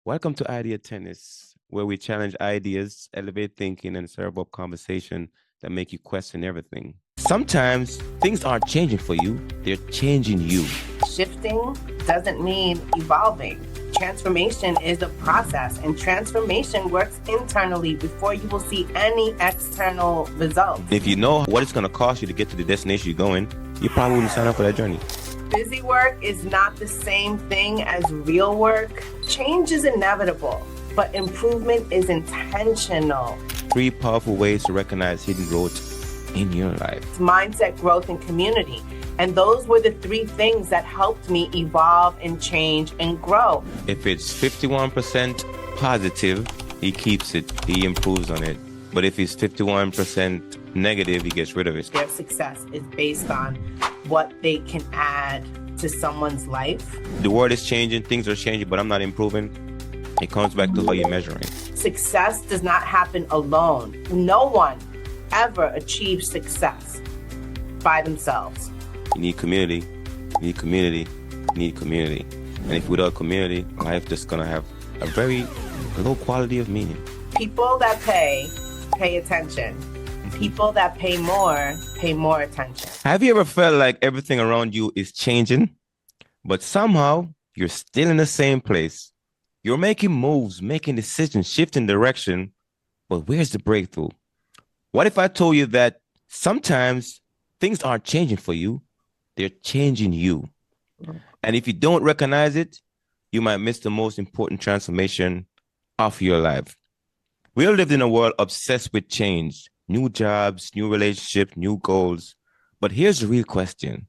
Welcome to Idea Tennis, where we challenge ideas, elevate thinking, and serve up conversation that make you question everything. Sometimes things aren't changing for you, they're changing you. Shifting doesn't mean evolving. Transformation is a process, and transformation works internally before you will see any external results. If you know what it's going to cost you to get to the destination you're going, you probably wouldn't sign up for that journey. Busy work is not the same thing as real work. Change is inevitable, but improvement is intentional. 3 powerful ways to recognize hidden growth in your life. It's mindset, growth, and community. And those were the 3 things that helped me evolve and change and grow. If it's 51% positive, he keeps it, he improves on it. But if it's 51% negative, he gets rid of it. Their success is based on what they can add to someone's life. The world is changing, things are changing, but I'm not improving. It comes back to how you're measuring. Success does not happen alone. No one ever achieves success by themselves. You need community, you need community, you need community. And if without community, life just gonna have a very low quality of meaning. People that pay attention. People that pay more attention. Have you ever felt like everything around you is changing, but somehow you're still in the same place? You're making moves, making decisions, shifting direction, but where's the breakthrough? What if I told you that sometimes things aren't changing for you, they're changing you? And if you don't recognize it, you might miss the most important transformation of your life. We all lived in a world obsessed with change, new jobs, new relationships, new goals. But here's the real question.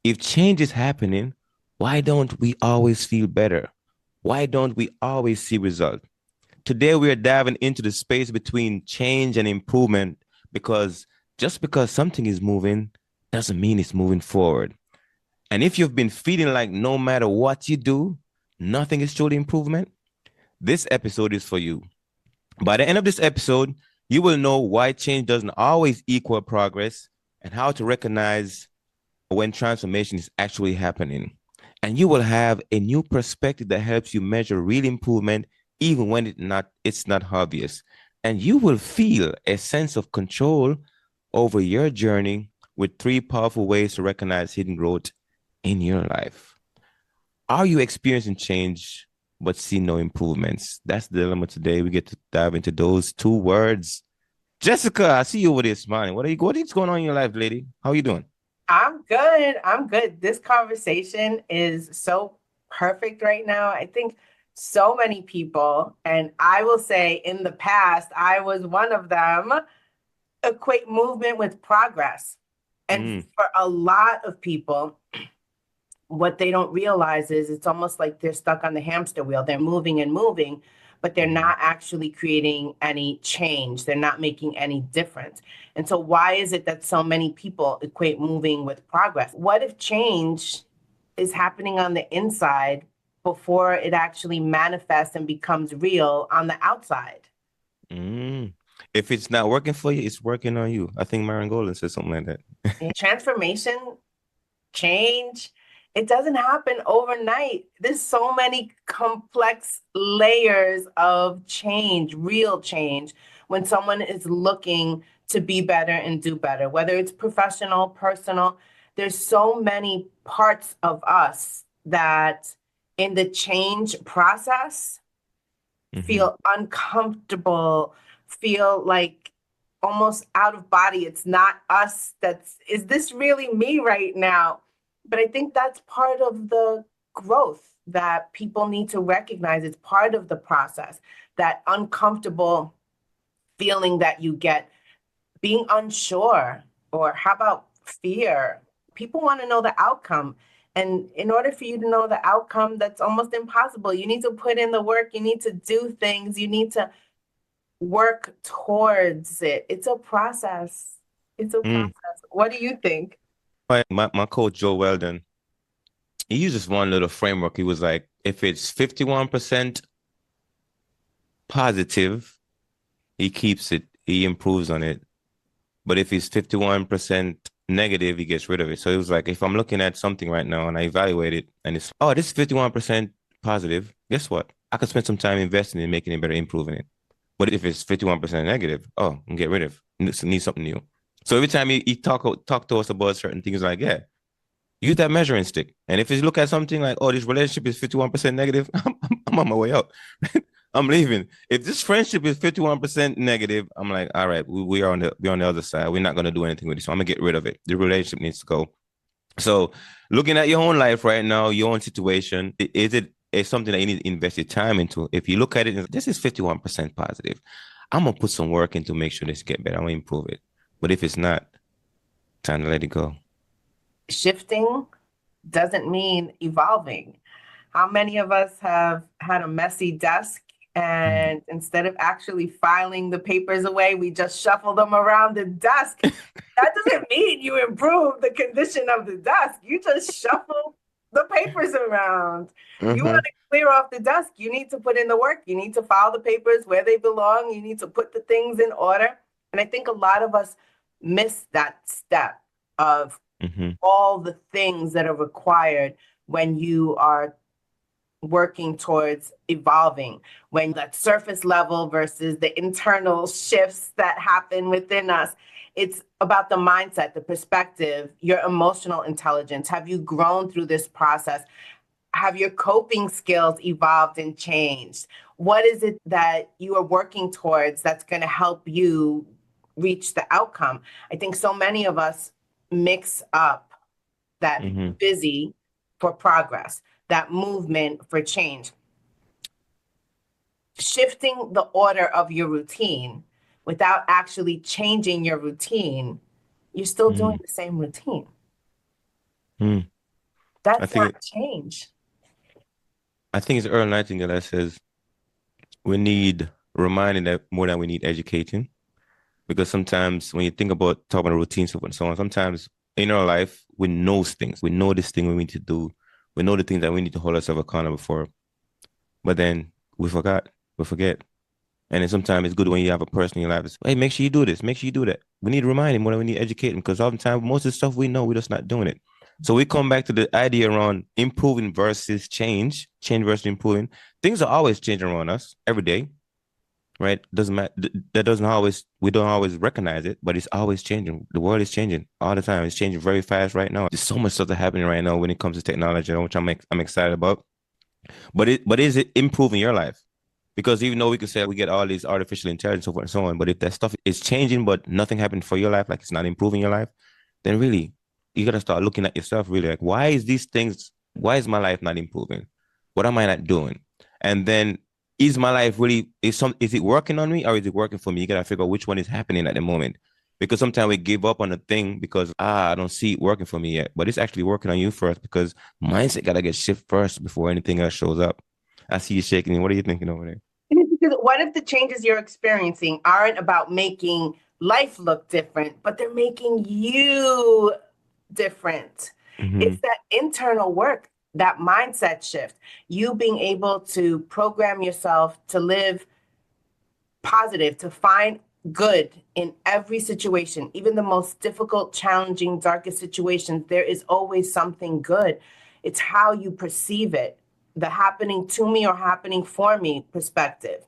If change is happening, why don't we always feel better? Why don't we always see results? Today, we are diving into the space between change and improvement, because just because something is moving doesn't mean it's moving forward. And if you've been feeling like no matter what you do, nothing is truly improvement, this episode is for you. By the end of this episode, you will know why change doesn't always equal progress and how to recognize when transformation is actually happening. And you will have a new perspective that helps you measure real improvement even when it's not obvious. And you will feel a sense of control over your journey with 3 powerful ways to recognize hidden growth in your life. Are you experiencing change but see no improvements? That's the dilemma today. We get to dive into those 2 words. Jessica, I see you over there smiling. What is going on in your life, lady? How are you doing? I'm good. This conversation is so perfect right now. I think so many people, and I will say in the past, I was one of them, equate movement with progress. And for a lot of people, what they don't realize is it's almost like they're stuck on the hamster wheel. They're moving and moving, but they're not actually creating any change. They're not making any difference. And so why is it that so many people equate moving with progress? What if change is happening on the inside before it actually manifests and becomes real on the outside? If it's not working for you, it's working on you. I think Myron Golden said something like that. Transformation, change, it doesn't happen overnight. There's so many complex layers of change, real change, when someone is looking to be better and do better, whether it's professional, personal. There's so many parts of us that in the change process feel uncomfortable, feel like almost out of body. It's not us. Is this really me right now? But I think that's part of the growth that people need to recognize. It's part of the process, that uncomfortable feeling that you get, being unsure, or how about fear? People want to know the outcome. And in order for you to know the outcome, that's almost impossible. You need to put in the work. You need to do things. You need to work towards it. It's a process. What do you think? My coach, Joe Weldon, he uses one little framework. He was like, if it's 51% positive, he keeps it, he improves on it. But if it's 51% negative, he gets rid of it. So it was like, if I'm looking at something right now and I evaluate it and it's, this is 51% positive, guess what? I could spend some time investing in making it better, improving it. But if it's 51% negative, oh, and get rid of. Need something new. So every time you talk to us about certain things like, yeah, use that measuring stick. And if you look at something like, oh, this relationship is 51% negative, I'm on my way out. I'm leaving. If this friendship is 51% negative, I'm like, all right, we are we're on the other side. We're not gonna do anything with this. So I'm gonna get rid of it. The relationship needs to go. So looking at your own life right now, your own situation, is it is something that you need to invest your time into? If you look at it, this is 51% positive. I'm gonna put some work in to make sure this get better. I'm gonna improve it. But if it's not, time to let it go. Shifting doesn't mean evolving. How many of us have had a messy desk and instead of actually filing the papers away, we just shuffle them around the desk? That doesn't mean you improve the condition of the desk. You just shuffle the papers around. You want Mm-hmm. to clear off the desk. You need to put in the work. You need to file the papers where they belong. You need to put the things in order. And I think a lot of us miss that step of Mm-hmm. all the things that are required when you are working towards evolving, when that surface level versus the internal shifts that happen within us. It's about the mindset, the perspective, your emotional intelligence. Have you grown through this process? Have your coping skills evolved and changed? What is it that you are working towards that's going to help you reach the outcome? I think so many of us mix up that Mm-hmm. busy for progress, that movement for change. Shifting the order of your routine without actually changing your routine, you're still doing Mm-hmm. the same routine. Mm-hmm. I That's think not change. I think it's Earl Nightingale that says we need reminding that more than we need educating. Because sometimes when you think about talking about routines and so on, sometimes in our life we know things. We know this thing we need to do. We know the things that we need to hold ourselves accountable for. But then we forgot. We forget. And then sometimes it's good when you have a person in your life that's, hey, make sure you do this, make sure you do that. We need to remind him more than we need to educate him because oftentimes most of the stuff we know, we're just not doing it. So we come back to the idea around improving versus change versus improving. Things are always changing around us every day, right? Doesn't matter. That doesn't always, we don't always recognize it, but it's always changing. The world is changing all the time. It's changing very fast right now. There's so much stuff that's happening right now when it comes to technology, which I'm excited about. But is it improving your life? Because even though we could say we get all these artificial intelligence, so forth and so on, but if that stuff is changing, but nothing happened for your life, like it's not improving your life, then really you gotta start looking at yourself really like, why is my life not improving? What am I not doing? And then is my life really is it working on me or is it working for me? You gotta figure out which one is happening at the moment. Because sometimes we give up on a thing because I don't see it working for me yet. But it's actually working on you first because mindset gotta get shift first before anything else shows up. I see you shaking. What are you thinking over there? Because what if the changes you're experiencing aren't about making life look different, but they're making you different? Mm-hmm. It's that internal work, that mindset shift, you being able to program yourself to live positive, to find good in every situation, even the most difficult, challenging, darkest situations. There is always something good. It's how you perceive it, the happening to me or happening for me perspective.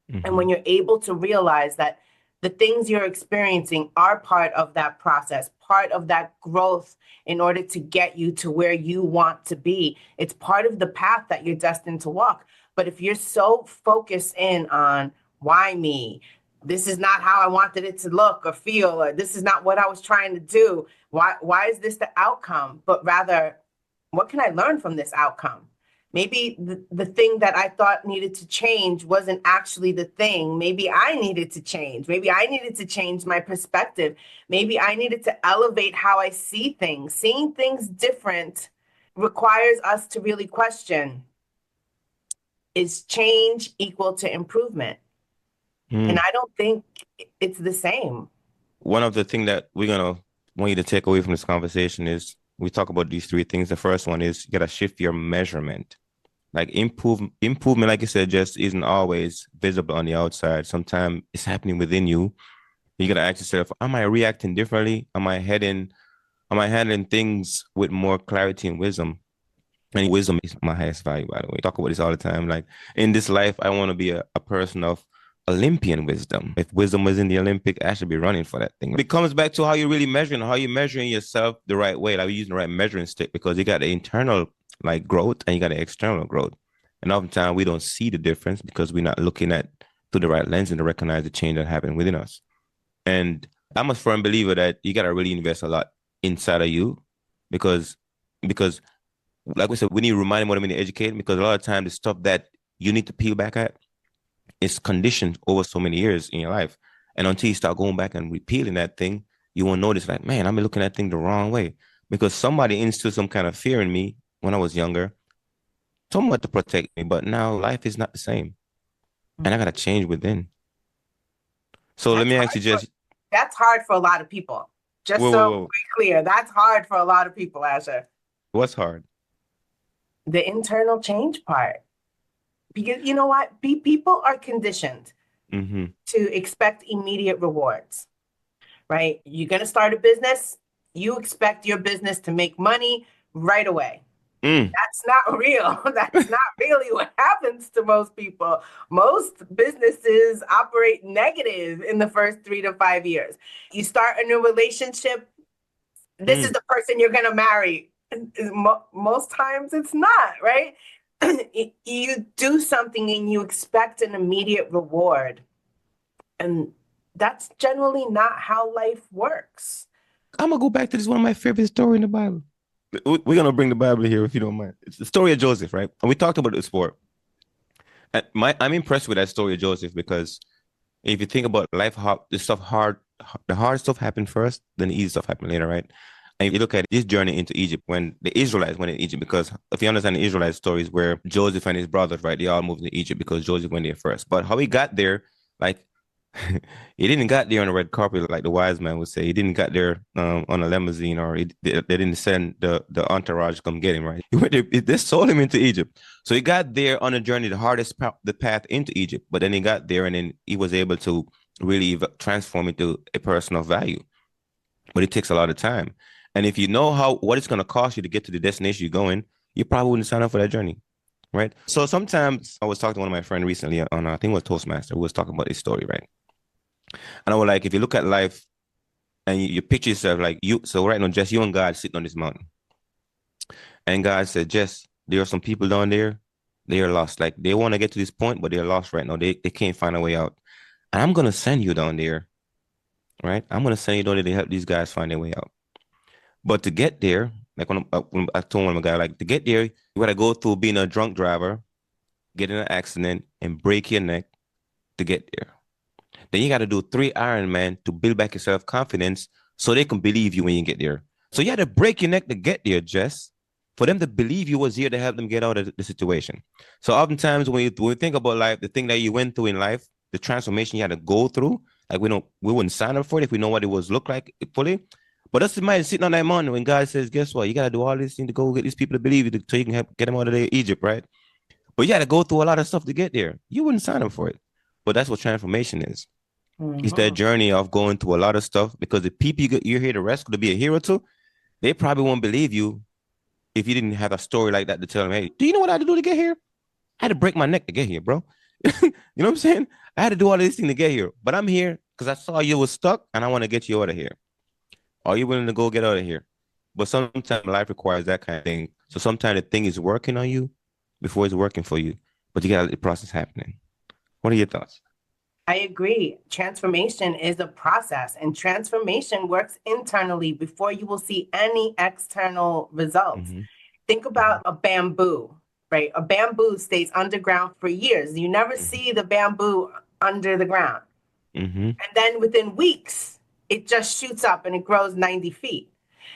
And Mm-hmm. when you're able to realize that the things you're experiencing are part of that process, part of that growth in order to get you to where you want to be, it's part of the path that you're destined to walk. But if you're so focused in on why me, this is not how I wanted it to look or feel, or this is not what I was trying to do, why is this the outcome? But rather, what can I learn from this outcome? Maybe the thing that I thought needed to change wasn't actually the thing. Maybe I needed to change. Maybe I needed to change my perspective. Maybe I needed to elevate how I see things. Seeing things different requires us to really question, is change equal to improvement? And Mm. I don't think it's the same. One of the things that we're gonna want you to take away from this conversation is we talk about these three things. The first one is you gotta shift your measurement. Like improvement, like you said, just isn't always visible on the outside. Sometimes it's happening within you. You gotta ask yourself, am I reacting differently? Am I handling things with more clarity and wisdom? And wisdom is my highest value, by the way. Talk about this all the time. Like in this life, I want to be a person of Olympian wisdom. If wisdom was in the Olympic, I should be running for that thing. It comes back to how you're really measuring, how you're measuring yourself the right way. Like you're using the right measuring stick because you got the internal like growth and you got the external growth. And oftentimes we don't see the difference because we're not looking at through the right lens and to recognize the change that happened within us. And I'm a firm believer that you got to really invest a lot inside of you because because like we said, we need to remind them what I mean to educate because a lot of time the stuff that you need to peel back at is conditioned over so many years in your life. And until you start going back and repealing that thing, you won't notice like, man, I'm looking at that thing the wrong way. Because somebody instilled some kind of fear in me when I was younger, somewhat to protect me, but now life is not the same. And I gotta change within. So let That's me hard actually for, just that's hard for a lot of people. Just whoa, so whoa, we're whoa. clear, that's hard for a lot of people, Asher. What's hard? The internal change part. Because you know what? People are conditioned Mm-hmm. to expect immediate rewards, right? You're going to start a business, you expect your business to make money right away. Mm. That's not real. That's not really what happens to most people. Most businesses operate negative in the first 3 to 5 years. You start a new relationship, this is Mm. the person you're going to marry. Most times it's not, right? You do something and you expect an immediate reward. And that's generally not how life works. I'm gonna go back to this one of my favorite story in the Bible. We're gonna bring the Bible here if you don't mind. It's the story of Joseph, right? And we talked about this before. I'm impressed with that story of Joseph because if you think about life, how the stuff hard, the hard stuff happened first, then the easy stuff happened later, right? And if you look at his journey into Egypt when the Israelites went in Egypt, because if you understand the Israelite stories where Joseph and his brothers, right, they all moved to Egypt because Joseph went there first. But how he got there, like he didn't got there on a red carpet like the wise man would say. He didn't got there on a limousine or they didn't send the entourage to come get him, right? He went there, they sold him into Egypt. So he got there on a journey, the hardest the path into Egypt. But then he got there and then he was able to really transform into a person of value. But it takes a lot of time. And if you know what it's going to cost you to get to the destination you're going, you probably wouldn't sign up for that journey, right? So sometimes I was talking to one of my friends recently on, I think it was Toastmaster, who was talking about this story, right? And I was like, if you look at life and you picture yourself like you, so right now, Jess, you and God sitting on this mountain. And God said, Jess, there are some people down there, they are lost. Like they want to get to this point, but they're lost right now. They can't find a way out. And I'm going to send you down there, right? I'm going to send you down there to help these guys find their way out. But to get there, like when I told one of my guy, like to get there, you got to go through being a drunk driver, get in an accident, and break your neck to get there. Then you got to do 3 Ironman to build back your self confidence so they can believe you when you get there. So you had to break your neck to get there, Jess, for them to believe you was here to help them get out of the situation. So oftentimes when you think about life, the thing that you went through in life, the transformation you had to go through, like we wouldn't sign up for it if we know what it was look like fully. But that's the man sitting on that mountain when God says, guess what? You got to do all this thing to go get these people to believe you so you can help get them out of Egypt, right? But you had to go through a lot of stuff to get there. You wouldn't sign up for it. But that's what transformation is. It's that Mhm. journey of going through a lot of stuff because the people you're here to rescue, to be a hero to, they probably won't believe you if you didn't have a story like that to tell them, hey, do you know what I had to do to get here? I had to break my neck to get here, bro. You know what I'm saying? I had to do all of this thing to get here, but I'm here because I saw you was stuck and I want to get you out of here. Are you willing to go get out of here? But sometimes life requires that kind of thing. So sometimes the thing is working on you before it's working for you, but you got to let the process happening. What are your thoughts? I agree. Transformation is a process, and transformation works internally before you will see any external results. Mm-hmm. Think about a bamboo, right? A bamboo stays underground for years. You never Mm-hmm. see the bamboo under the ground. Mm-hmm. And then within weeks, it just shoots up and it grows 90 feet.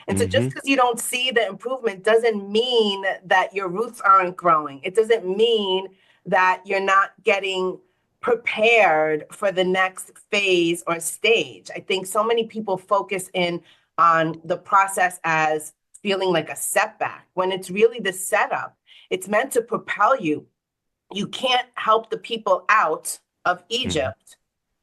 And so just Mm-hmm. because you don't see the improvement doesn't mean that your roots aren't growing. It doesn't mean that you're not getting prepared for the next phase or stage. I think so many people focus in on the process as feeling like a setback when it's really the setup. It's meant to propel you. You can't help the people out of Mm-hmm. Egypt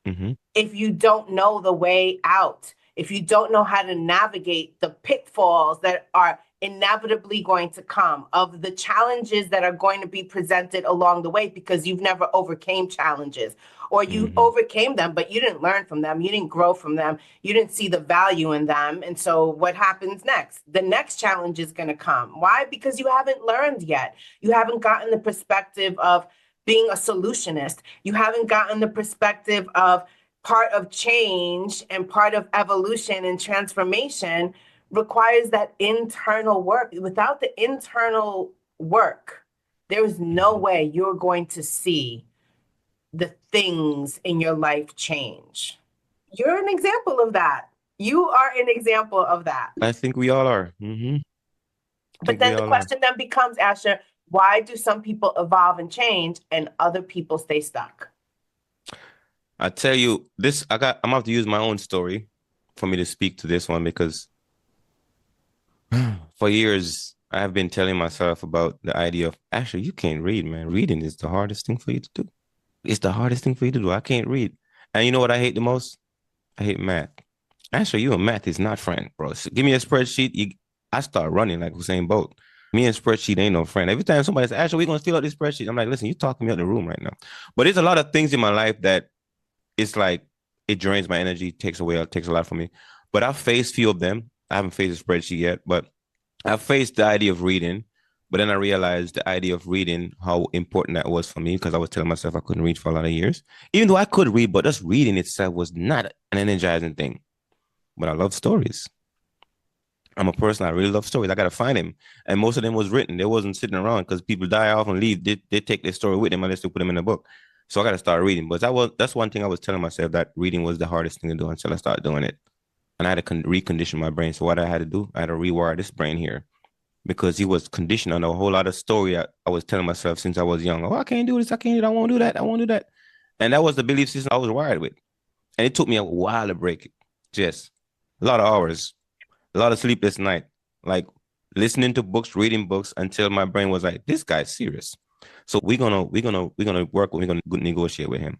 Mm-hmm. if you don't know the way out, if you don't know how to navigate the pitfalls that are inevitably going to come, of the challenges that are going to be presented along the way because you've never overcame challenges, or you overcame them, but you didn't learn from them. You didn't grow from them. You didn't see the value in them. And so what happens next? The next challenge is going to come. Why? Because you haven't learned yet. You haven't gotten the perspective of being a solutionist. You haven't gotten the perspective of part of change and part of evolution and transformation requires that internal work. Without the internal work, there is no way you're going to see the things in your life change. You're an example of that. You are an example of that. I think we all are. But then the question then becomes, Asher, why do some people evolve and change and other people stay stuck? I tell you this, I'm gonna have to use my own story for me to speak to this one because for years I have been telling myself about the idea of, actually, you can't read, man. Reading is the hardest thing for you to do. It's the hardest thing for you to do. I can't read. And you know what I hate the most? I hate math. Actually, you and math is not friend, bro. So give me a spreadsheet. I start running like Usain Bolt. Me and spreadsheet ain't no friend. Every time somebody says, actually, we're going to fill out this spreadsheet, I'm like, listen, you're talking me out the room right now. But there's a lot of things in my life that it's like, it drains my energy, takes a lot from me. But I've faced few of them. I haven't faced a spreadsheet yet, but I've faced the idea of reading. But then I realized the idea of reading, how important that was for me, because I was telling myself I couldn't read for a lot of years. Even though I could read, but just reading itself was not an energizing thing. But I love stories. I'm a person, I really love stories. I got to find them. And most of them was written. They wasn't sitting around because people die off and leave. They take their story with them unless they put them in a book. So I got to start reading. But that's one thing I was telling myself, that reading was the hardest thing to do until I started doing it. And I had to recondition my brain. So what I had to do, I had to rewire this brain here because he was conditioned on a whole lot of story I was telling myself since I was young. Oh, I can't do this. I can't do that. I won't do that. I won't do that. And that was the belief system I was wired with. And it took me a while to break it. Just a lot of hours, a lot of sleepless night, like listening to books, reading books until my brain was like, this guy's serious. So we're gonna work. We're gonna negotiate with him.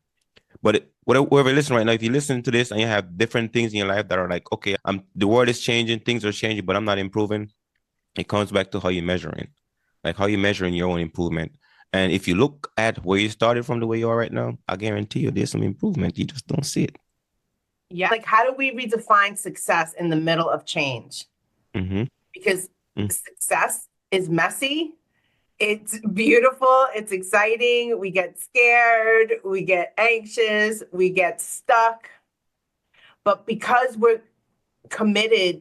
But whoever listen right now, if you listen to this and you have different things in your life that are like, okay, the world is changing, things are changing, but I'm not improving. It comes back to how you're measuring, like how you're measuring your own improvement. And if you look at where you started from the way you are right now, I guarantee you there's some improvement. You just don't see it. Yeah. Like, how do we redefine success in the middle of change? Because success is messy. It's beautiful. It's exciting. We get scared. We get anxious. We get stuck. But because we're committed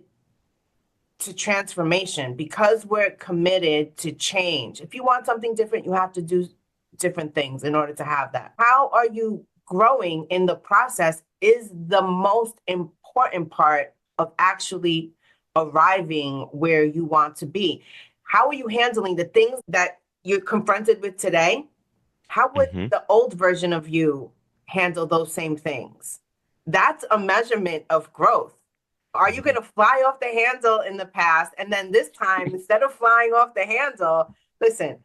to transformation, because we're committed to change, if you want something different, you have to do different things in order to have that. How are you growing in the process is the most important part of actually arriving where you want to be. How are you handling the things that you're confronted with today? How would the old version of you handle those same things? That's a measurement of growth. Are you going to fly off the handle in the past? And then this time, instead of flying off the handle, listen,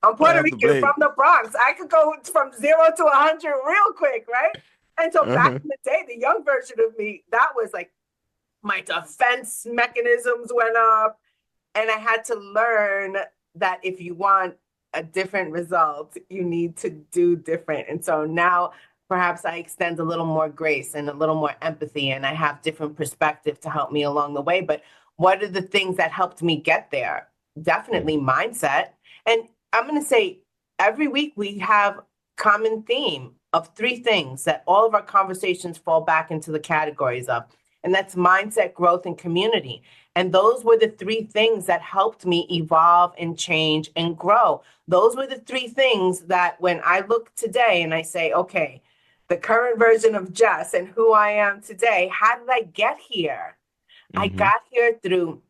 I'm Puerto Rican from the Bronx. I could go from 0 to 100 real quick, right? And so back in the day, the young version of me, that was like my defense mechanisms went up. And I had to learn that if you want a different result, you need to do different. And so now perhaps I extend a little more grace and a little more empathy, and I have different perspective to help me along the way. But what are the things that helped me get there? Definitely mindset. And I'm going to say every week we have common theme of 3 things that all of our conversations fall back into the categories of. And that's mindset, growth, and community. And those were the 3 things that helped me evolve and change and grow. Those were the 3 things that when I look today and I say, okay, the current version of Jess and who I am today, how did I get here? I got here through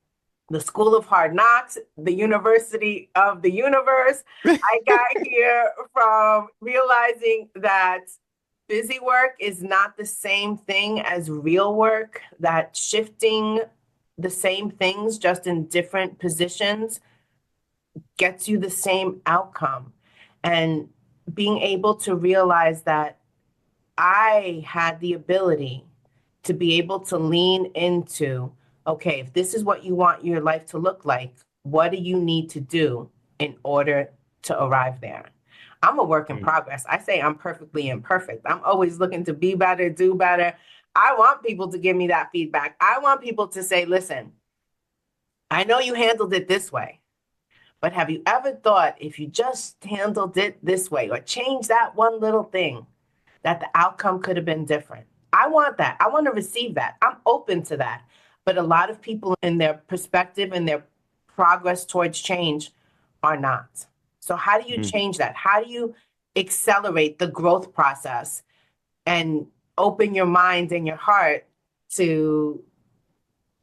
the School of Hard Knocks, the University of the Universe. I got here from realizing that busy work is not the same thing as real work, that shifting the same things just in different positions gets you the same outcome. And being able to realize that I had the ability to be able to lean into, okay, if this is what you want your life to look like, what do you need to do in order to arrive there? I'm a work in Mm. progress. I say I'm perfectly imperfect. I'm always looking to be better, do better. I want people to give me that feedback. I want people to say, listen, I know you handled it this way, but have you ever thought if you just handled it this way or changed that one little thing, that the outcome could have been different? I want that. I want to receive that. I'm open to that. But a lot of people in their perspective and their progress towards change are not. So, how do you Mm. change that? How do you accelerate the growth process and open your mind and your heart to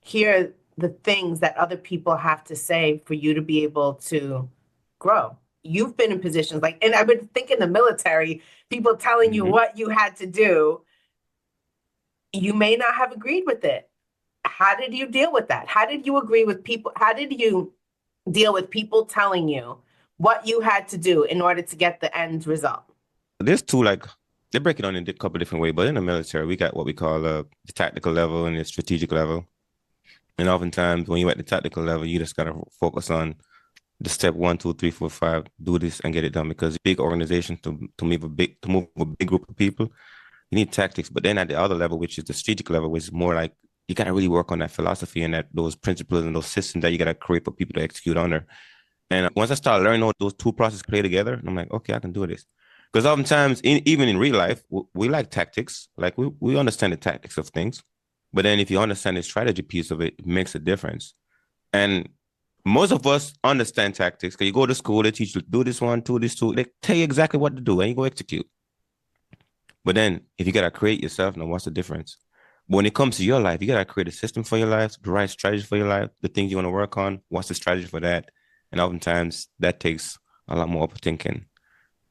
hear the things that other people have to say for you to be able to grow? You've been in positions like, and I've been thinking the military, people telling you Mhm. what you had to do. You may not have agreed with it. How did you deal with that? How did you agree with people? How did you deal with people telling you what you had to do in order to get the end result? There's two, like, they break it on in a couple different ways, but in the military, we got what we call the tactical level and the strategic level. And oftentimes, when you're at the tactical level, you just gotta focus on the step one, two, three, four, five, do this and get it done. Because big organization to move a big group of people, you need tactics. But then at the other level, which is the strategic level, which is more like you gotta really work on that philosophy and that those principles and those systems that you gotta create for people to execute under. And once I started learning how those two processes play together, I'm like, okay, I can do this. Because oftentimes, even in real life, we like tactics. Like we understand the tactics of things. But then if you understand the strategy piece of it, it makes a difference. And most of us understand tactics because you go to school, they teach you do this one, do this two. They tell you exactly what to do and you go execute. But then if you got to create yourself, now what's the difference? But when it comes to your life, you got to create a system for your life, the right strategy for your life, the things you want to work on. What's the strategy for that? And oftentimes that takes a lot more thinking.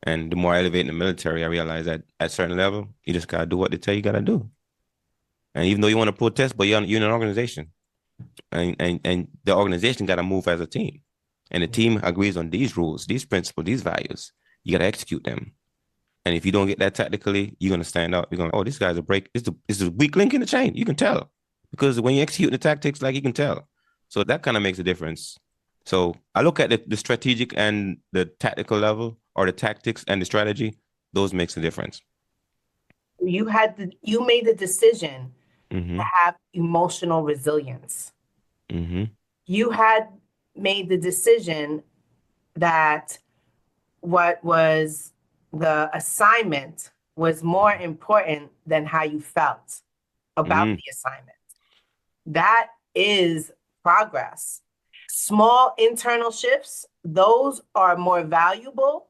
And the more I elevate in the military, I realize that at a certain level, you just got to do what they tell you got to do. And even though you want to protest, but you're in an organization and the organization got to move as a team. And the team agrees on these rules, these principles, these values. You got to execute them. And if you don't get that tactically, you're gonna stand up. You're going, oh, this guy's a break. It's a weak link in the chain. You can tell because when you execute the tactics, like you can tell. So that kind of makes a difference. So I look at the strategic and the tactical level, or the tactics and the strategy. Those makes a difference. You made the decision to Mm-hmm. have emotional resilience. Mm-hmm. You had made the decision that what was the assignment was more important than how you felt about Mm-hmm. the assignment. That is progress. Small internal shifts, those are more valuable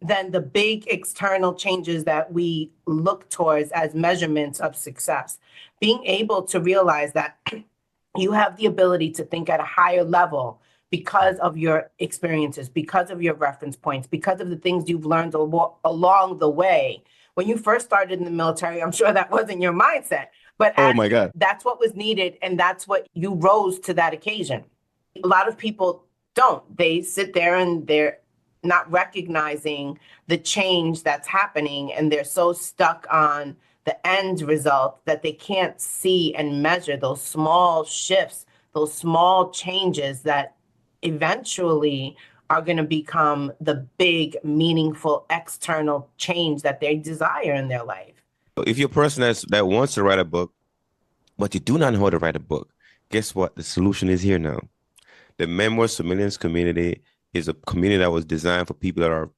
than the big external changes that we look towards as measurements of success. Being able to realize that you have the ability to think at a higher level because of your experiences, because of your reference points, because of the things you've learned along the way. When you first started in the military, I'm sure that wasn't your mindset, but Oh my God. that's what was needed and that's what you rose to that occasion. A lot of people don't. They sit there and they're not recognizing the change that's happening and they're so stuck on the end result that they can't see and measure those small shifts, those small changes that eventually are going to become the big, meaningful external change that they desire in their life. If you're a person that wants to write a book, but you do not know how to write a book, guess what? The solution is here now. The Memoirs to Millions community is a community that was designed for people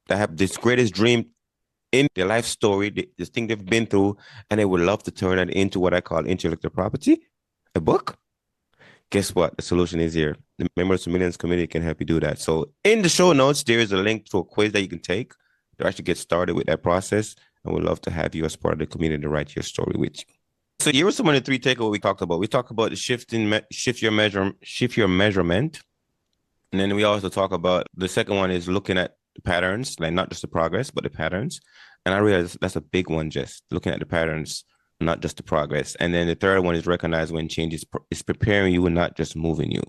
that have this greatest dream in their life story, this thing they've been through, and they would love to turn it into what I call intellectual property, a book. Guess what? The solution is here. The Members of Millions community can help you do that. So in the show notes, there is a link to a quiz that you can take to actually get started with that process. And we'd love to have you as part of the community to write your story with you. So here were some of the three takeaways we talked about. We talked about the shift your measurement. And then we also talk about the second one is looking at the patterns, like not just the progress, but the patterns. And I realize that's a big one, just looking at the patterns, not just the progress. And then the third one is recognize when change is preparing you and not just moving you.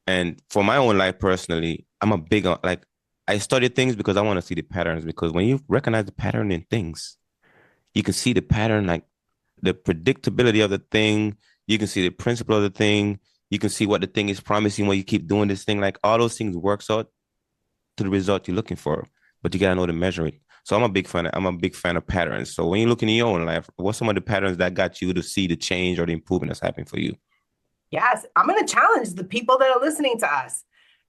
And for my own life personally, I'm a big on like I study things because I want to see the patterns. Because when you recognize the pattern in things, you can see the pattern, like the predictability of the thing. You can see the principle of the thing. You can see what the thing is promising when you keep doing this thing. Like all those things works out to the result you're looking for, but you gotta know to measure it. So I'm a big fan of patterns. So when you look in your own life, what's some of the patterns that got you to see the change or the improvement that's happening for you? Yes, I'm going to challenge the people that are listening to us.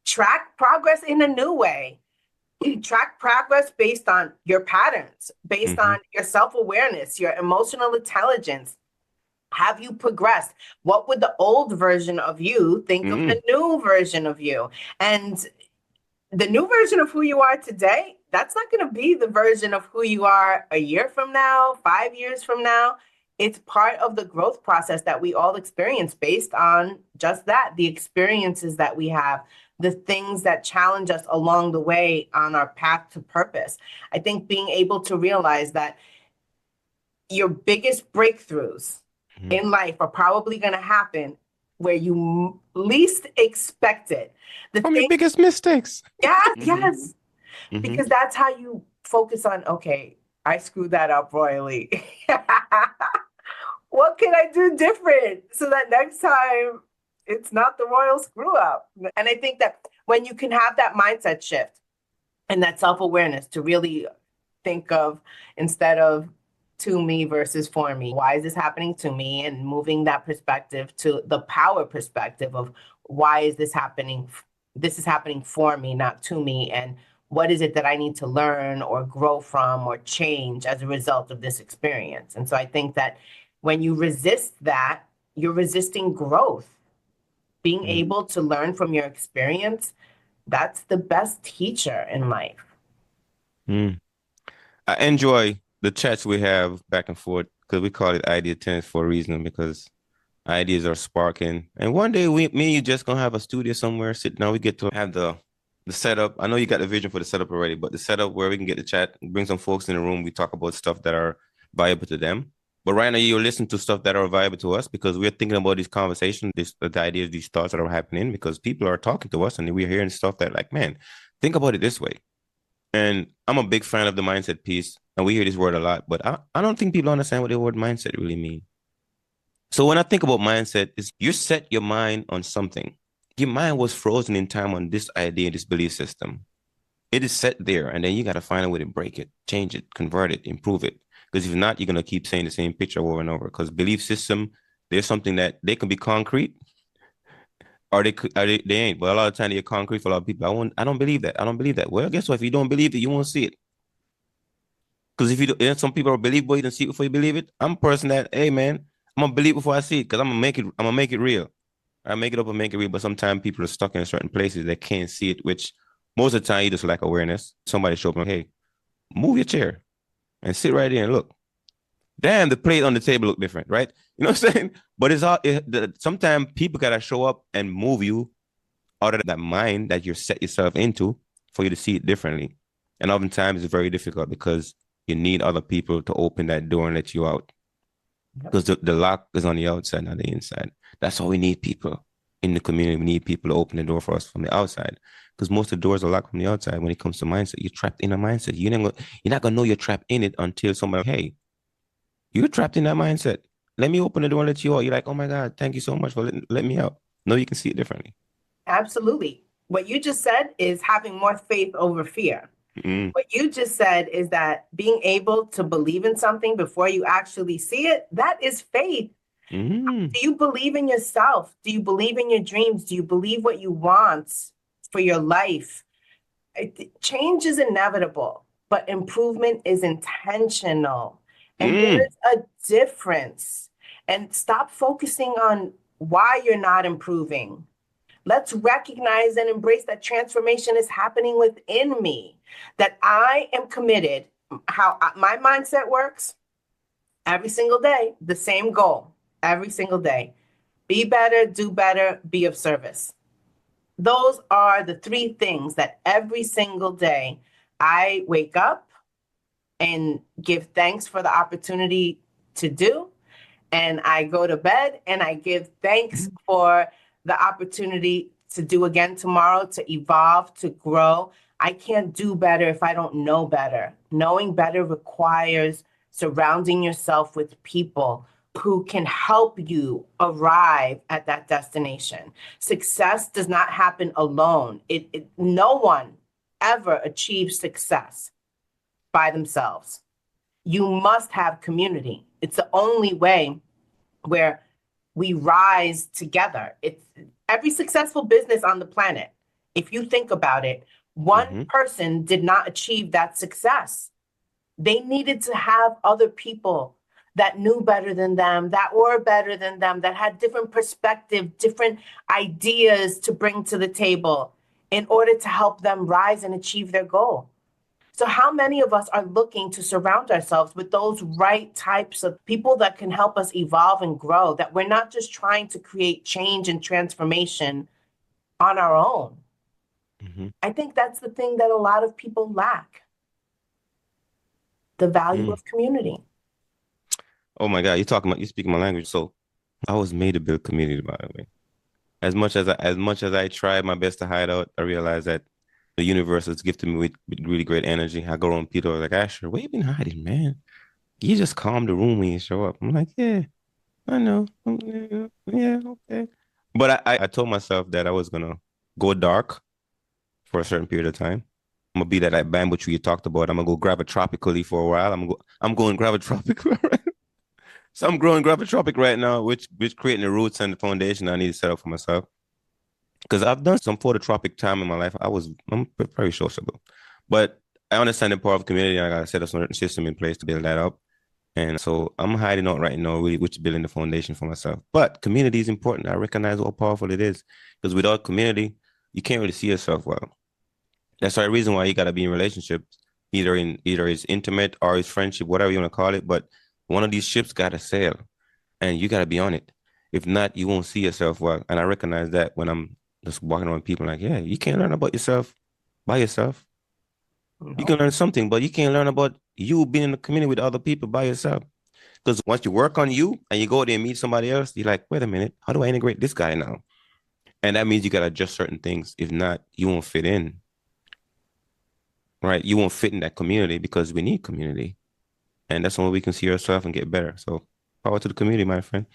Track progress in a new way. Track progress based on your patterns, based Mm-hmm. on your self-awareness, your emotional intelligence. Have you progressed? What would the old version of you think of Mm-hmm. the new version of you? And the new version of who you are today, that's not going to be the version of who you are a year from now, 5 years from now. It's part of the growth process that we all experience based on just that, the experiences that we have, the things that challenge us along the way on our path to purpose. I think being able to realize that your biggest breakthroughs Mm-hmm. in life are probably going to happen where you least expect it. The From your thing, biggest mistakes. yes, Mm-hmm. yes, Mm-hmm. because that's how you focus on, okay, I screwed that up royally. What can I do different so that next time it's not the royal screw up? And I think that when you can have that mindset shift and that self-awareness to really think of, instead of to me versus for me, why is this happening to me? And moving that perspective to the power perspective of why is this happening? This is happening for me, not to me. And what is it that I need to learn or grow from or change as a result of this experience? And so I think that when you resist that, you're resisting growth. Being able to learn from your experience, that's the best teacher in life. Mm-hmm. I enjoy the chats we have back and forth because we call it idea tennis for a reason because ideas are sparking. And one day me and you just gonna have a studio somewhere, sit down, we get to have the setup. I know you got the vision for the setup already, but the setup where we can get the chat, bring some folks in the room, we talk about stuff that are valuable to them. But right now you're listening to stuff that are valuable to us because we're thinking about these conversations, the ideas, these thoughts that are happening because people are talking to us and we're hearing stuff that like, man, think about it this way. And I'm a big fan of the mindset piece, and we hear this word a lot, but I don't think people understand what the word mindset really means. So when I think about mindset, is you set your mind on something. Your mind was frozen in time on this idea, this belief system. It is set there, and then you got to find a way to break it, change it, convert it, improve it. Because if not, you're gonna keep saying the same picture over and over. Because belief system, there's something that they can be concrete, or they ain't. But a lot of time they're concrete for a lot of people. I don't believe that. I don't believe that. Well, guess what? If you don't believe it, you won't see it. Because if you do, some people are believe boy, you don't see it before you believe it. I'm a person that, hey man, I'm gonna believe before I see it because I'm gonna make it. I'm gonna make it real. I make it up and make it real. But sometimes people are stuck in certain places they can't see it, which most of the time you just lack awareness. Somebody show up and hey, move your chair and sit right there and look. Damn, the plate on the table look different, right? You know what I'm saying? But it's all sometimes people gotta show up and move you out of that mind that you set yourself into for you to see it differently. And oftentimes it's very difficult because you need other people to open that door and let you out. Because the lock is on the outside, not the inside. That's why we need people in the community. We need people to open the door for us from the outside. Because most of the doors are locked from the outside when it comes to mindset. You're trapped in a mindset. You're not gonna know you're trapped in it until somebody, hey, you're trapped in that mindset. Let me open the door and let you out. You're like, oh my God, thank you so much for letting me out. No, you can see it differently. Absolutely. What you just said is having more faith over fear. Mm, What you just said is that being able to believe in something before you actually see it, that is faith. mm, Do you believe in yourself? Do you believe in your dreams? Do you believe what you want for your life? Change is inevitable, but improvement is intentional. And mm, there's a difference. And stop focusing on why you're not improving. Let's recognize and embrace that transformation is happening within me, that I am committed. How my mindset works every single day, the same goal every single day. Be better, do better, be of service. Those are the three things that every single day I wake up and give thanks for the opportunity to do. And I go to bed and I give thanks for the opportunity to do again tomorrow, to evolve, to grow. I can't do better if I don't know better. Knowing better requires surrounding yourself with people who can help you arrive at that destination. Success does not happen alone. No one ever achieves success by themselves. You must have community. It's the only way where we rise together. It's every successful business on the planet. If you think about it, one person did not achieve that success. They needed to have other people that knew better than them, that were better than them, that had different perspective, different ideas to bring to the table in order to help them rise and achieve their goal. So how many of us are looking to surround ourselves with those right types of people that can help us evolve and grow, that we're not just trying to create change and transformation on our own? I think that's the thing that a lot of people lack, the value of community. Oh my God, you speaking my language. So I was made to build community, by the way. As much as I tried my best to hide out, I realized that the universe has gifted me with really great energy. I go around people like, Asher, where you been hiding, man? You just calm the room when you show up. I'm like, yeah, I know. Yeah, yeah, okay. But I told myself that I was gonna go dark for a certain period of time. I'm gonna be that like bamboo tree you talked about. I'm gonna go gravitropically for a while. I'm going gravitropic. So I'm growing gravitropic right now, which creating the roots and the foundation I need to set up for myself. Because I've done some phototropic time in my life. I'm very sociable, but I understand the power of community. And I gotta set a certain system in place to build that up. And so I'm hiding out right now, really, which is building the foundation for myself. But community is important. I recognize how powerful it is. Because without community, you can't really see yourself well. That's the reason why you gotta be in relationships, either it's intimate or it's friendship, whatever you want to call it. But one of these ships gotta sail, and you gotta be on it. If not, you won't see yourself well. And I recognize that when I'm just walking around people like, yeah, you can't learn about yourself by yourself. You can learn something, but you can't learn about you being in the community with other people by yourself. Because once you work on you and you go there and meet somebody else, you're like, wait a minute, how do I integrate this guy now? And that means you got to adjust certain things. If not, you won't fit in, right? You won't fit in that community because we need community. And that's when we can see ourselves and get better. So power to the community, my friend.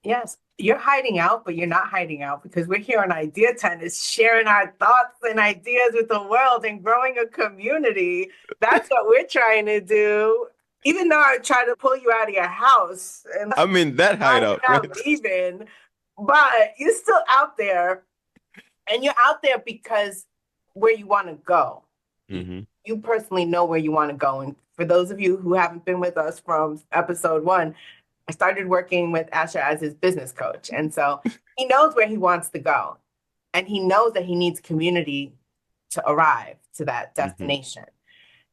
Yes, you're hiding out, but you're not hiding out because we're here on Idea Tennis, sharing our thoughts and ideas with the world and growing a community. That's what we're trying to do. Even though I try to pull you out of your house and I'm in that you're hideout, right? not leaving, but you're still out there, and you're out there because where you want to go. You personally know where you want to go. And for those of you who haven't been with us from episode 1, I started working with Asher as his business coach. And so he knows where he wants to go. And he knows that he needs community to arrive to that destination.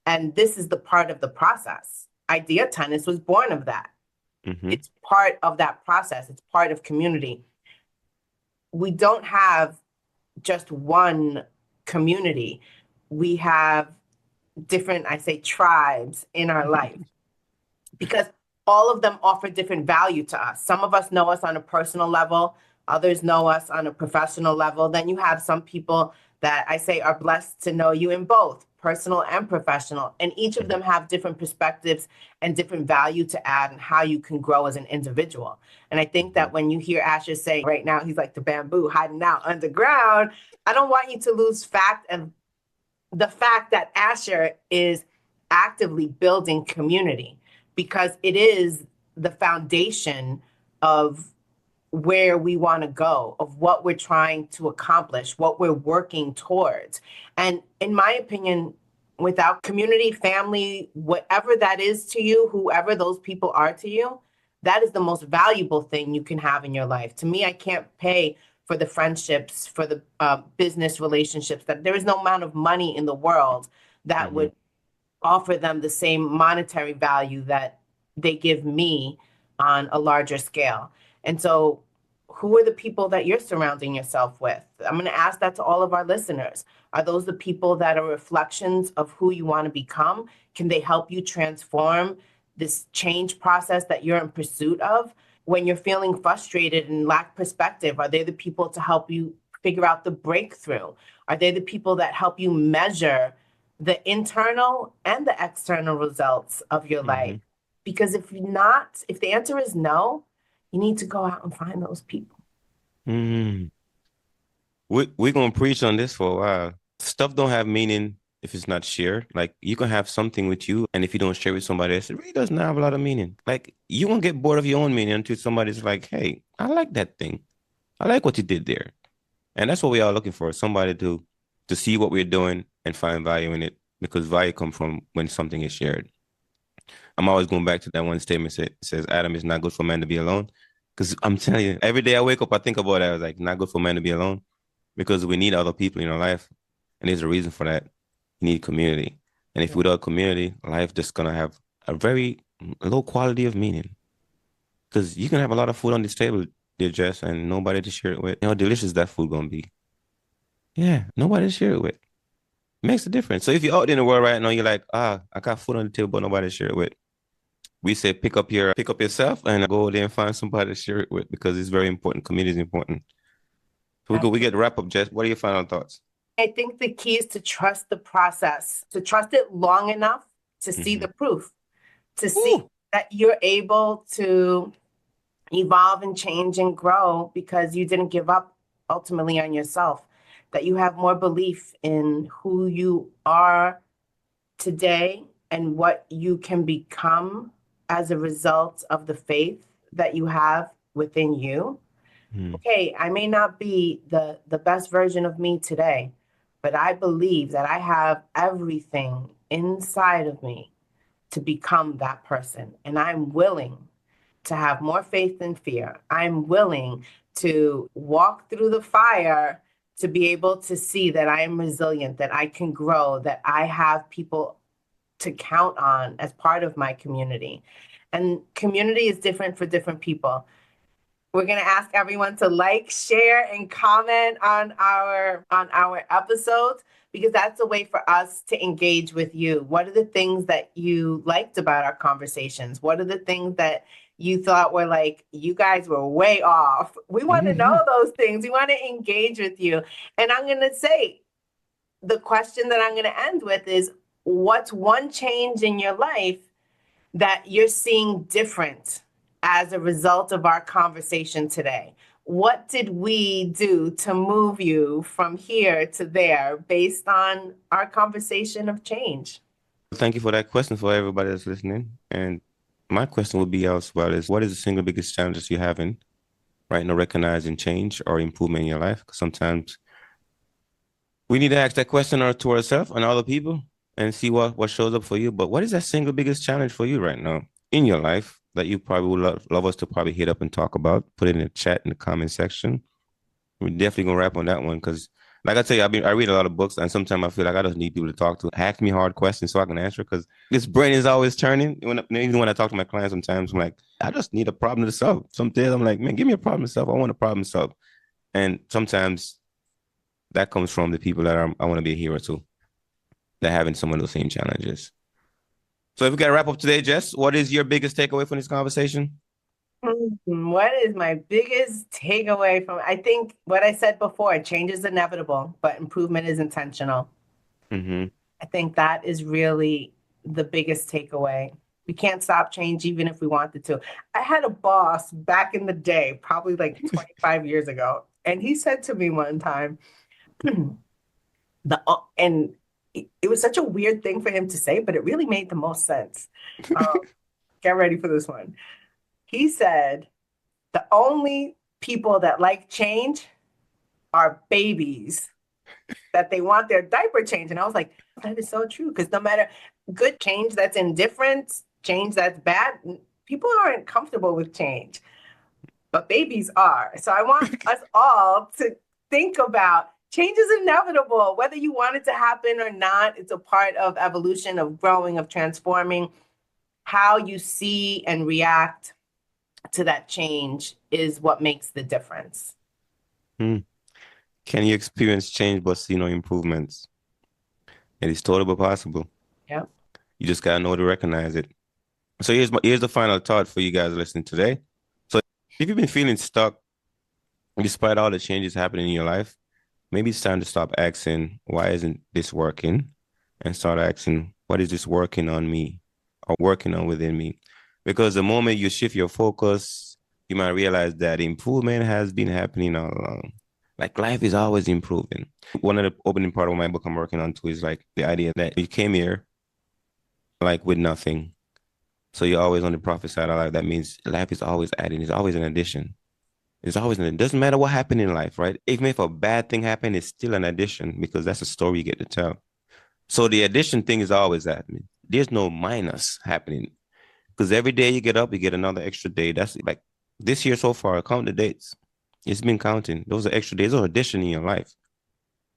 And this is the part of the process. Idea Tennis was born of that. It's part of that process. It's part of community. We don't have just one community. We have different, I say, tribes in our life, because all of them offer different value to us. Some of us know us on a personal level. Others know us on a professional level. Then you have some people that I say are blessed to know you in both personal and professional. And each of them have different perspectives and different value to add and how you can grow as an individual. And I think that when you hear Asher say right now, he's like the bamboo hiding out underground, I don't want you to lose the fact that Asher is actively building community, because it is the foundation of where we want to go, of what we're trying to accomplish, what we're working towards. And in my opinion, without community, family, whatever that is to you, whoever those people are to you, that is the most valuable thing you can have in your life. To me, I can't pay for the friendships, for the business relationships, that there is no amount of money in the world that would offer them the same monetary value that they give me on a larger scale. And so who are the people that you're surrounding yourself with? I'm going to ask that to all of our listeners. Are those the people that are reflections of who you want to become? Can they help you transform this change process that you're in pursuit of? When you're feeling frustrated and lack perspective, are they the people to help you figure out the breakthrough? Are they the people that help you measure the internal and the external results of your life? Because if the answer is no, You need to go out and find those people. Mm. We're gonna preach on this for a while. Stuff don't have meaning if it's not shared. Like you can have something with you, and if you don't share with somebody else, it really doesn't have a lot of meaning. Like you won't get bored of your own meaning until somebody's like, "Hey, I like that thing. I like what you did there." And that's what we are looking for, somebody to see what we're doing and find value in it, because value comes from when something is shared. I'm always going back to that one statement that says Adam is not good for man to be alone. Because I'm telling you, every day I wake up, I think about it. I was like, not good for man to be alone because we need other people in our life. And there's a reason for that. You need community. And if without community, life just gonna have a very low quality of meaning. Because you can have a lot of food on this table, dear Jess, and nobody to share it with. You know how delicious that food gonna be. Yeah, nobody to share it with. Makes a difference. So if you're out in the world right now, you're like, I got food on the table, but nobody to share it with. We say pick up yourself and go there and find somebody to share it with because it's very important. Community is important. So we get to wrap up, Jess. What are your final thoughts? I think the key is to trust the process, to trust it long enough to see Mm-hmm. the proof, to see Ooh. that you're able to evolve and change and grow because you didn't give up ultimately on yourself, that you have more belief in who you are today and what you can become as a result of the faith that you have within you. Mm. Okay, I may not be the best version of me today, but I believe that I have everything inside of me to become that person. And I'm willing to have more faith than fear. I'm willing to walk through the fire to be able to see that I am resilient, that I can grow, that I have people to count on as part of my community. And community is different for different people. We're going to ask everyone to like, share, and comment on our episodes because that's a way for us to engage with you. What are the things that you liked about our conversations? What are the things that you thought were like, you guys were way off? We want to know those things. We want to engage with you. And I'm going to say, the question that I'm going to end with is, what's one change in your life that you're seeing different as a result of our conversation today? What did we do to move you from here to there based on our conversation of change? Thank you for that question for everybody that's listening. And my question would be as well is what is the single biggest challenges you're having right now recognizing change or improvement in your life? Because sometimes we need to ask that question to ourselves and other people and see what shows up for you. But what is that single biggest challenge for you right now in your life that you probably would love us to probably hit up and talk about? Put it in the chat in the comment section. We're definitely gonna wrap on that one because, like I tell you, I read a lot of books, and sometimes I feel like I just need people to talk to, ask me hard questions so I can answer. Because this brain is always turning. Even when I talk to my clients, sometimes I'm like, I just need a problem to solve. Some days I'm like, man, give me a problem to solve. I want a problem to solve. And sometimes that comes from the people that I want to be a hero to, that having some of those same challenges. So if we got to wrap up today, Jess, what is your biggest takeaway from this conversation? What is my biggest takeaway from? I think what I said before, change is inevitable, but improvement is intentional. Mm-hmm. I think that is really the biggest takeaway. We can't stop change even if we wanted to. I had a boss back in the day, probably like 25 years ago, and he said to me one time, and it was such a weird thing for him to say, but it really made the most sense. Get ready for this one. He said, the only people that like change are babies, that they want their diaper changed. And I was like, that is so true. Because no matter good change that's indifferent, change that's bad, people aren't comfortable with change, but babies are. So I want us all to think about change is inevitable, whether you want it to happen or not. It's a part of evolution, of growing, of transforming. How you see and react to that change is what makes the difference. Hmm. Can you experience change but see no improvements? It is totally possible. Yeah. You just gotta know to recognize it. So here's the final thought for you guys listening today. So if you've been feeling stuck despite all the changes happening in your life, maybe it's time to stop asking, why isn't this working? And start asking, what is this working on me or working on within me? Because the moment you shift your focus you might realize that improvement has been happening all along. Like life is always improving. One of the opening part of my book I'm working on too is like the idea that you came here like with nothing. So you're always on the profit side of life. That means life is always adding, it's always an addition. It's always it doesn't matter what happened in life, right? Even if a bad thing happened, it's still an addition because that's a story you get to tell. So the addition thing is always happening. There's no minus happening because every day you get up, you get another extra day. That's like this year so far. Count the dates. It's been counting. Those are extra days. Those are addition in your life.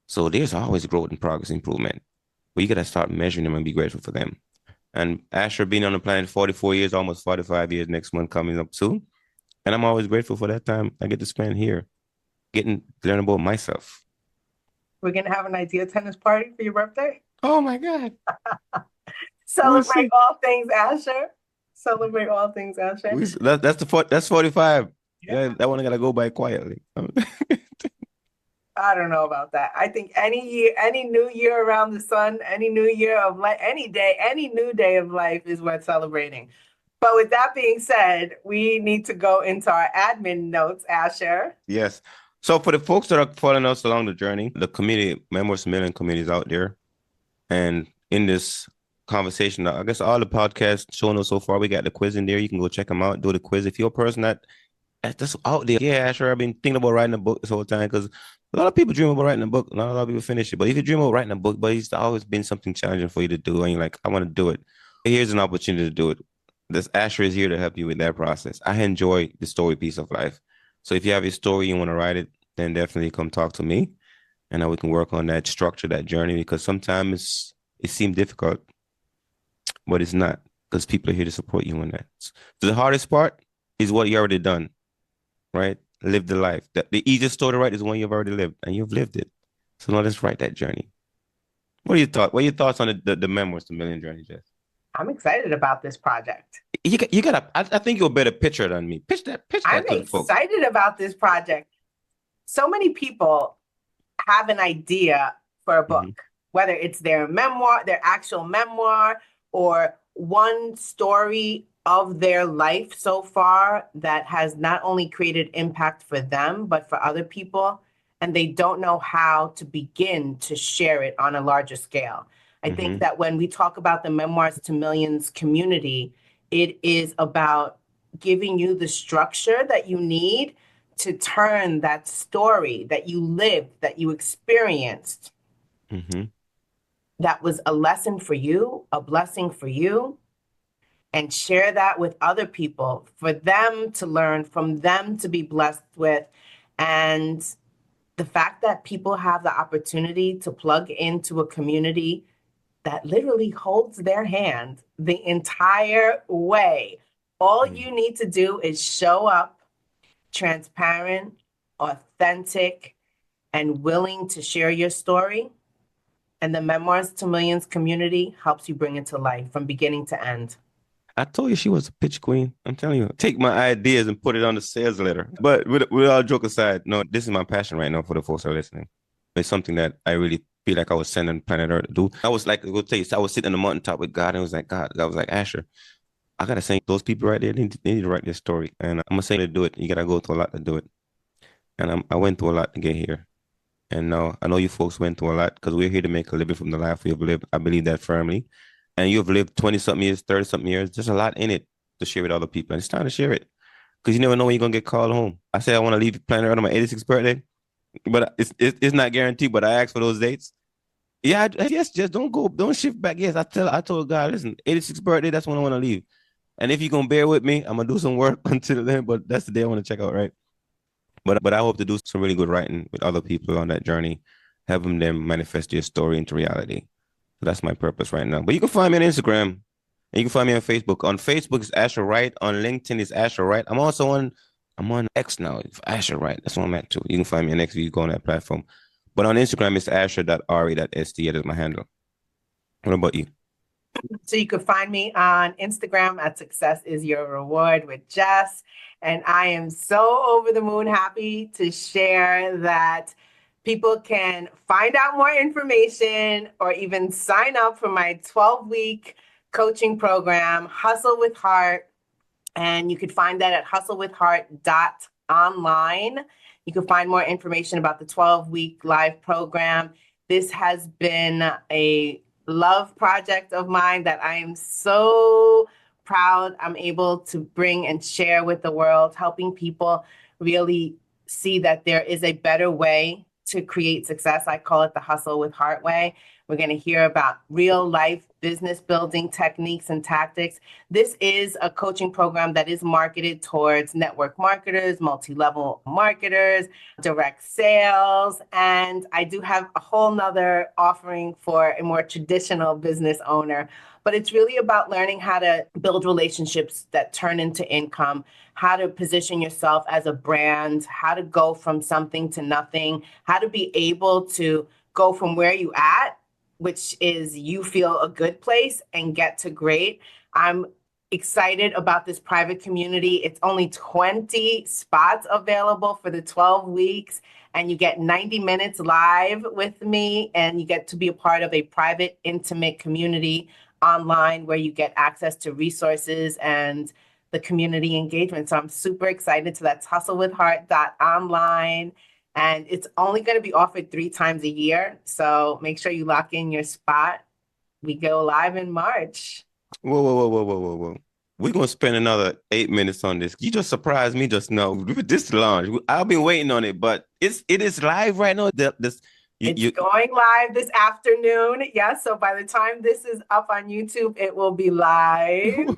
So there's always growth and progress, improvement. But you gotta start measuring them and be grateful for them. And Asher being on the planet 44 years, almost 45 years next month coming up soon. And I'm always grateful for that time I get to spend here, getting to learn about myself. We're gonna have an idea tennis party for your birthday. Oh my God. We'll Celebrate see. all things Asher. Celebrate all things Asher. That's 45. Yeah. Yeah, that one I gotta go by quietly. I don't know about that. I think any year, any new year around the sun, any new year of life, any day, any new day of life is worth celebrating. But with that being said, we need to go into our admin notes, Asher. Yes. So for the folks that are following us along the journey, the community, Memoirs Million communities out there, and in this conversation, I guess all the podcasts showing us so far, we got the quiz in there. You can go check them out, do the quiz. If you're a person that's out there, yeah, sure, I've been thinking about writing a book this whole time because a lot of people dream about writing a book. Not a lot of people finish it. But if you dream about writing a book, but it's always been something challenging for you to do, and you're like, I want to do it. Here's an opportunity to do it. This Asher is here to help you with that process. I enjoy the story piece of life. So if you have a story you want to write it, then definitely come talk to me, and then we can work on that structure, that journey. Because sometimes it seems difficult, but it's not because people are here to support you in that. So the hardest part is what you already done, right? Live the life. The easiest story to write is one you've already lived, and you've lived it. So now let's write that journey. What are your thoughts? What are your thoughts on the memoirs, the Million Journey, Jess? I'm excited about this project. You gotta. I think you're a better pitcher than me. Pitch I'm that to the folks. excited about this project. So many people have an idea for a book, Mhm. whether it's their memoir, their actual memoir, or one story of their life so far that has not only created impact for them, but for other people. And they don't know how to begin to share it on a larger scale. I think Mhm. that when we talk about the Memoirs to Millions community, it is about giving you the structure that you need to turn that story that you lived, that you experienced, Mhm. that was a lesson for you, a blessing for you, and share that with other people for them to learn, from them to be blessed with. And the fact that people have the opportunity to plug into a community that literally holds their hand the entire way. All Mhm. you need to do is show up transparent, authentic, and willing to share your story. And the Memoirs to Millions community helps you bring it to life from beginning to end. I told you she was a pitch queen. I'm telling you, take my ideas and put it on the sales letter. But with all joke aside, no, this is my passion right now for the folks that are listening. It's something that I really feel like I was sent on planet Earth to do. I was like, I will tell you, so I was sitting on the mountaintop with God and I was like, God, I was like, Asher, I gotta say, those people right there, they need to write this story. And I'm gonna say to do it. You gotta go through a lot to do it. And I went through a lot to get here. And now I know you folks went through a lot because we're here to make a living from the life we've lived. I believe that firmly. And you've lived 20 something years, 30 something years. There's a lot in it to share with other people. And it's time to share it because you never know when you're going to get called home. I say I want to leave planet Earth on my 86th birthday, but it's not guaranteed. But I asked for those dates. Yeah, yes, just don't go, don't shift back. Yes, I told God, listen, 86th birthday, that's when I want to leave. And if you're going to bear with me, I'm going to do some work until then, but that's the day I want to check out, right? But I hope to do some really good writing with other people on that journey, having them manifest their story into reality. So that's my purpose right now. But you can find me on Instagram and you can find me on Facebook. On Facebook it's Asher Wright. On LinkedIn it's Asher Wright. I'm on X now. Asher Wright. That's what I'm at too. You can find me on X if you go on that platform. But on Instagram it's asher.re.st. That is my handle. What about you? So you can find me on Instagram at Success is Your Reward with Jess. And I am so over the moon happy to share that people can find out more information or even sign up for my 12-week coaching program, Hustle with Heart. And you could find that at hustlewithheart.online. You can find more information about the 12-week live program. This has been a love project of mine that I am so proud I'm able to bring and share with the world, helping people really see that there is a better way to create success. I call it the Hustle with Heart way. We're going to hear about real life business building techniques and tactics. This is a coaching program that is marketed towards network marketers, multi-level marketers, direct sales, and I do have a whole nother offering for a more traditional business owner. But it's really about learning how to build relationships that turn into income, how to position yourself as a brand, how to go from something to nothing, how to be able to go from where you at, which is you feel a good place, and get to great. I'm excited about this private community. It's only 20 spots available for the 12 weeks, and you get 90 minutes live with me, and you get to be a part of a private, intimate community online where you get access to resources and the community engagement. So I'm super excited. So that's hustlewithheart.online. And it's only going to be offered 3 times a year. So make sure you lock in your spot. We go live in March. Whoa, whoa, whoa, whoa, whoa, whoa, whoa. We're gonna spend another 8 minutes on this. You just surprised me just now. This launch. I've been waiting on it, but it is live right now. It's going live this afternoon. Yes, so by the time this is up on YouTube, it will be live.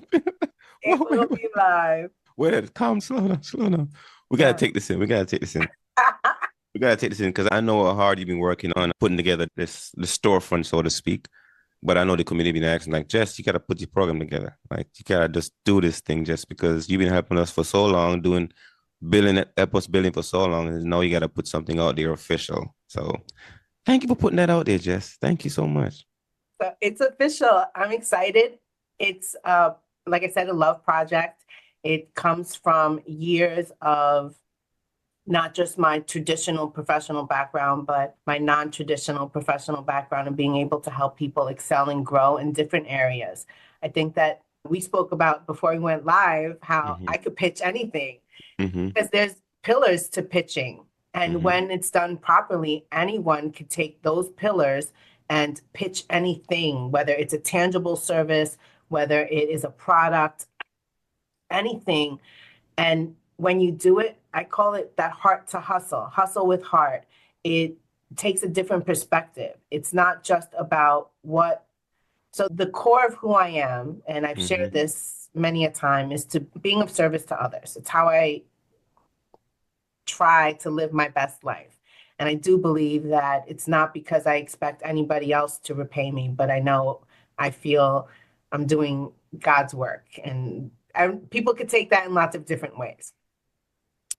It will be live. Wait, calm, slow down, slow down. We gotta Yeah. take this in. We gotta take this in. We gotta take this in because I know how hard you've been working on putting together the storefront, so to speak. But I know the community been asking, like, Jess, you gotta put your program together. Like, you gotta just do this thing just because you've been helping us for so long, doing billing, Epos billing for so long, and now you gotta put something out there official. So thank you for putting that out there, Jess. Thank you so much. So it's official. I'm excited. It's like I said, a love project. It comes from years of not just my traditional professional background, but my non-traditional professional background, and being able to help people excel and grow in different areas. I think that we spoke about before we went live how Mm-hmm. I could pitch anything Mm-hmm. because there's pillars to pitching. And Mm-hmm. when it's done properly, anyone could take those pillars and pitch anything, whether it's a tangible service, whether it is a product, anything. And when you do it, I call it that heart to hustle, hustle with heart. It takes a different perspective. It's not just about what, so the core of who I am, and I've shared Mm-hmm. this many a time, is to being of service to others. It's how I try to live my best life. And I do believe that it's not because I expect anybody else to repay me, but I feel I'm doing God's work. And people could take that in lots of different ways.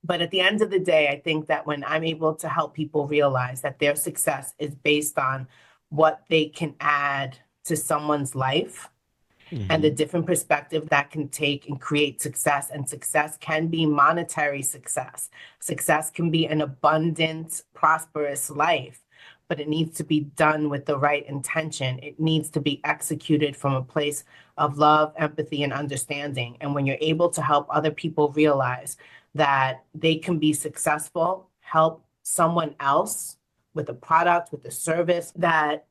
But at the end of the day, I think that when I'm able to help people realize that their success is based on what they can add to someone's life, and the Mm-hmm. different perspective that can take and create success. And success can be monetary success. Success can be an abundant, prosperous life, but it needs to be done with the right intention. It needs to be executed from a place of love, empathy, and understanding. And when you're able to help other people realize that they can be successful, help someone else with a product, with a service, that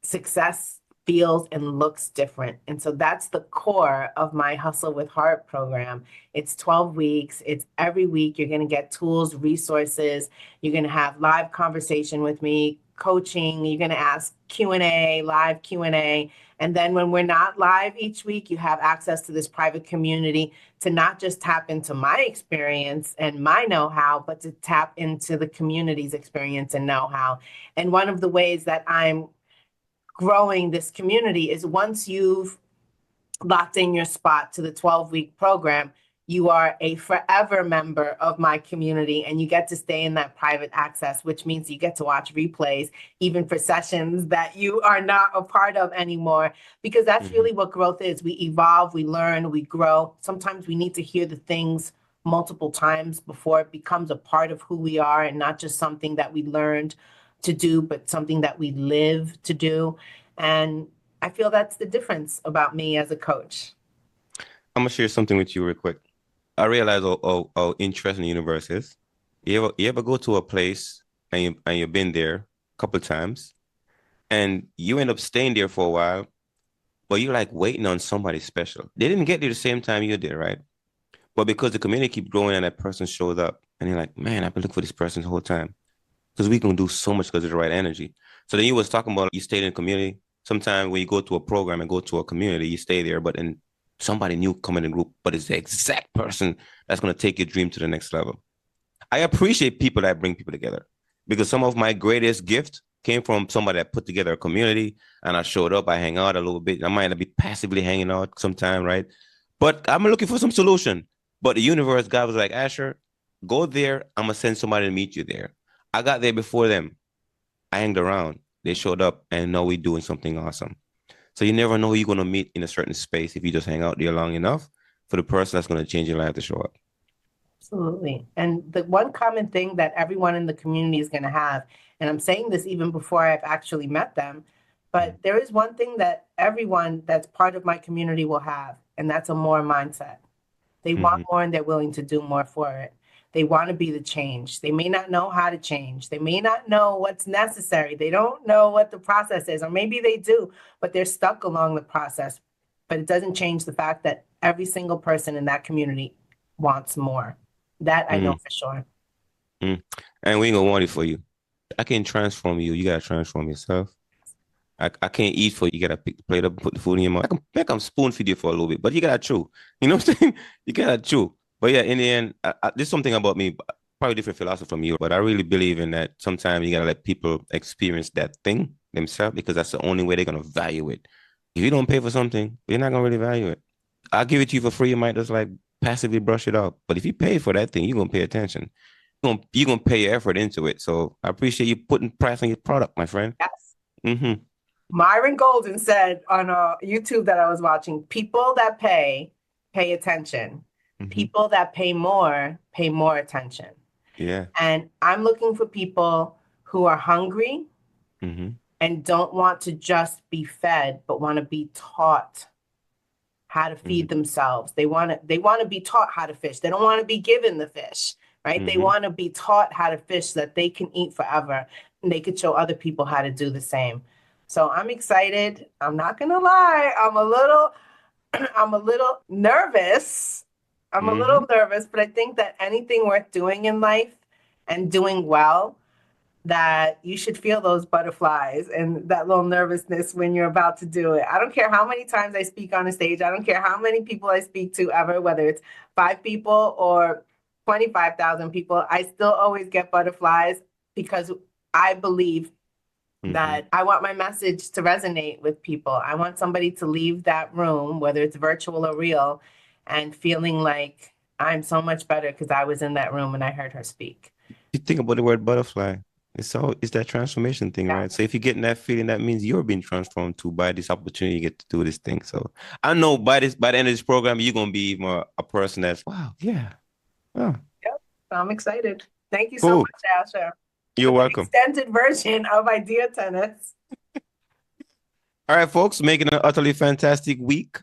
success feels and looks different. And so that's the core of my Hustle with Heart program. It's 12 weeks. It's every week. You're going to get tools, resources. You're going to have live conversation with me, coaching. You're going to ask Q&A, live Q&A. And then when we're not live each week, you have access to this private community to not just tap into my experience and my know-how, but to tap into the community's experience and know-how. And one of the ways that I'm growing this community is once you've locked in your spot to the 12-week program, you are a forever member of my community, and you get to stay in that private access, which means you get to watch replays, even for sessions that you are not a part of anymore, because that's Mm-hmm. really what growth is. We evolve, we learn, we grow. Sometimes we need to hear the things multiple times before it becomes a part of who we are, and not just something that we learned to do, but something that we live to do. And I feel that's the difference about me as a coach. I'm gonna share something with you real quick. I realize how interesting the universe is. You ever go to a place and you've been there a couple times and you end up staying there for a while, but you're like waiting on somebody special. They didn't get there the same time you did, right? But because the community keep growing and that person shows up, and you're like, man, I've been looking for this person the whole time because we can do so much because of the right energy. So then you was talking about you stayed in the community. Sometimes when you go to a program and go to a community, you stay there, but then somebody new come in the group, but it's the exact person that's going to take your dream to the next level. I appreciate people that bring people together because some of my greatest gifts came from somebody that put together a community and I showed up, I hang out a little bit. I might not be passively hanging out sometime, right? But I'm looking for some solution. But the universe, God was like, Asher, go there. I'm going to send somebody to meet you there. I got there before them. I hanged around. They showed up and now we're doing something awesome. So you never know who you're going to meet in a certain space if you just hang out there long enough for the person that's going to change your life to show up. Absolutely. And the one common thing that everyone in the community is going to have, and I'm saying this even before I've actually met them, but there is one thing that everyone that's part of my community will have, and that's a more mindset. They want Mm-hmm. more and they're willing to do more for it. They want to be the change. They may not know how to change. They may not know what's necessary. They don't know what the process is, or maybe they do, but they're stuck along the process. But it doesn't change the fact that every single person in that community wants more. That I know Mm-hmm. for sure. Mm-hmm. And we ain't gonna want it for you. I can transform you. You gotta transform yourself. I can't eat for you. You gotta pick the plate up and put the food in your mouth. I can spoon feed you for a little bit, but you gotta chew. You know what I'm saying? You gotta chew. But yeah, in the end, there's something about me, probably different philosophy from you, but I really believe in that sometimes you gotta let people experience that thing themselves because that's the only way they're gonna value it. If you don't pay for something, you're not gonna really value it. I'll give it to you for free. You might just like passively brush it off. But if you pay for that thing, you're gonna pay attention. You're gonna pay your effort into it. So I appreciate you putting price on your product, my friend. Yes. Mm-hmm. Myron Golden said on YouTube that I was watching, people that pay attention. Mm-hmm. People that pay more attention. Yeah. And I'm looking for people who are hungry Mm-hmm. and don't want to just be fed, but want to be taught how to Mm-hmm. feed themselves. They want to be taught how to fish. They don't want to be given the fish, right? They Mm-hmm. want to be taught how to fish so that they can eat forever and they could show other people how to do the same. So I'm excited. I'm not gonna lie. I'm a little nervous. I'm a Mm-hmm. little nervous, but I think that anything worth doing in life and doing well, that you should feel those butterflies and that little nervousness when you're about to do it. I don't care how many times I speak on a stage. I don't care how many people I speak to ever, whether it's 5 people or 25,000 people. I still always get butterflies because I believe Mm-hmm. that I want my message to resonate with people. I want somebody to leave that room, whether it's virtual or real, and feeling like I'm so much better because I was in that room and I heard her speak. You think about the word butterfly. It's that transformation thing, Yeah. right? So if you're getting that feeling, that means you're being transformed too by this opportunity you get to do this thing. So I know by the end of this program, you're gonna be more a person that's wow, yeah. Oh, Yep. So I'm excited. Thank you so cool. much, Asha, You're for the welcome. extended version of Idea Tennis. All right, folks, making an utterly fantastic week.